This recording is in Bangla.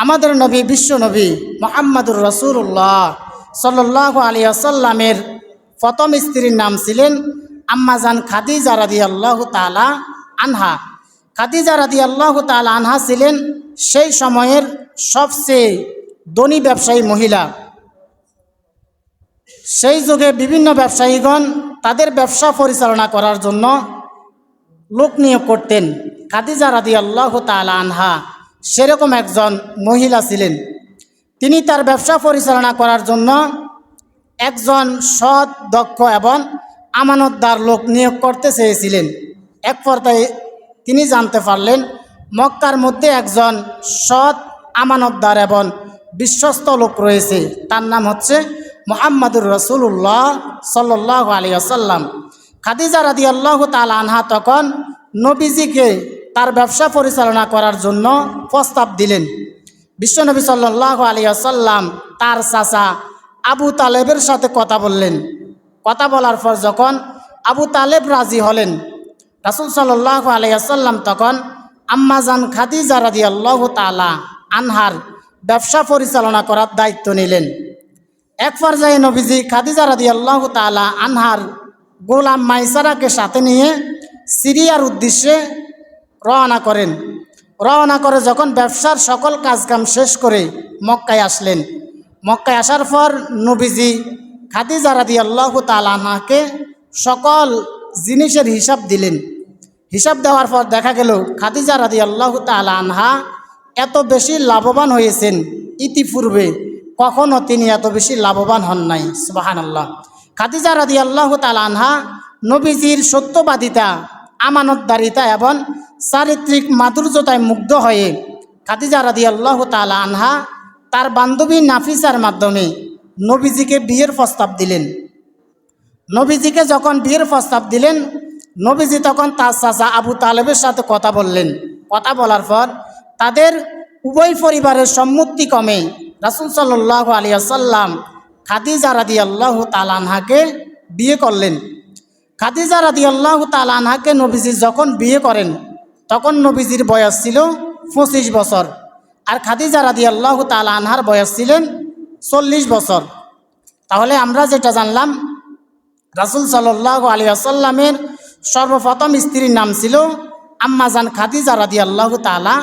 আমাদের নবী বিশ্ব নবী মুহাম্মদুর রাসূলুল্লাহ সাল্লাল্লাহু আলাইহি ওয়াসাল্লামের প্রথম স্ত্রীর নাম ছিলেন আম্মাজান খাদিজা রাদিয়াল্লাহু তাআলা আনহা। খাদিজা রাদিয়াল্লাহু তাআলা আনহা ছিলেন সেই সময়ের সবচেয়ে ধনী ব্যবসায়ী মহিলা। সেই যুগে বিভিন্ন ব্যবসায়ীগণ তাদের ব্যবসা পরিচালনা করার জন্য লোক নিয়োগ করতেন। খাদিজা রাদিয়াল্লাহু তাআলা আনহা সেরকম একজন মহিলা ছিলেন। তিনি তার ব্যবসা পরিচালনা করার জন্য একজন সৎ, দক্ষ এবং আমানতদার লোক নিয়োগ করতে চেয়েছিলেন। এক পর্যায়ে তিনি জানতে পারলেন মক্কার মধ্যে একজন সৎ, আমানতদার এবং বিশ্বস্ত লোক রয়েছে, তার নাম হচ্ছে মুহাম্মদুর রাসূলুল্লাহ সাল্লাল্লাহু আলাইহি ওয়াসাল্লাম। খাদিজা রাদিয়াল্লাহু তাআলা আনহা তখন নবীজিকে তার ব্যবসা পরিচালনা করার জন্য প্রস্তাব দিলেন। বিশ্বনবী সাল্লাল্লাহু আলাইহি ওয়াসাল্লাম তার চাচা আবু তালেবের সাথে কথা বললেন। কথা বলার পর যখন আবু তালেব রাজি হলেন, রাসূল সাল্লাল্লাহু আলাইহি ওয়াসাল্লাম তখন আম্মাজান খাদিজা রাদিয়াল্লাহু তাআলা আনহার ব্যবসা পরিচালনা করার দায়িত্ব নিলেন। এক পর্যায়ে নবীজি খাদিজা রাদিয়াল্লাহু তাআলা আনহার গোলাম মাইসারাকে সাথে নিয়ে সিরিয়ার উদ্দেশ্যে রওনা করেন। রওনা করে যখন ব্যবসার সকল কাজকাম শেষ করে মক্কায় আসলেন, মক্কায় আসার পর নবীজি খাদিজা রাদিয়াল্লাহু তাআলা আনহাকে সকল জিনিসের হিসাব দিলেন। হিসাব দেওয়ার পর দেখা গেল খাদিজা রাদিয়াল্লাহু তাআলা আনহা এত বেশি লাভবান হয়েছেন, ইতিপূর্বে কখনো তিনি এত বেশি লাভবান হন নাই। সুবহানাল্লাহ। খাদিজা রাদিয়াল্লাহু তাআলা আনহা নবীজির সত্যবাদিতা, আমানতদারিতা এবং চারিত্রিক মাধুর্যতায় মুগ্ধ হয়ে খাদিজা রাদিয়াল্লাহু তাআলা আনহা তার বান্ধবী নাফিসার মাধ্যমে নবীজিকে বিয়ের প্রস্তাব দিলেন। নবীজিকে যখন বিয়ের প্রস্তাব দিলেন, নবীজি তখন তার চাচা আবু তালেবের সাথে কথা বললেন। কথা বলার পর তাদের উভয় পরিবারের সম্মতিক্রমে রাসূল সাল্লাল্লাহু আলাইহি ওয়াসাল্লাম খাদিজা রাদিয়াল্লাহু তাআলা আনহাকে বিয়ে করলেন। খাদিজা রাদিয়াল্লাহু তাআলা আনহাকে নবীজি যখন বিয়ে করেন তখন নবীজির বয়স ছিল 25 বছর, আর খাদিজা রাদিয়াল্লাহু তাআলা আনহার বয়স ছিলেন 40 বছর। তাহলে আমরা যেটা জানলাম, রাসূল সাল্লাল্লাহু আলাইহি ওয়াসাল্লামের সর্বপ্রথম স্ত্রীর নাম ছিল আম্মাজান খাদিজা রাদিয়াল্লাহু তাআলা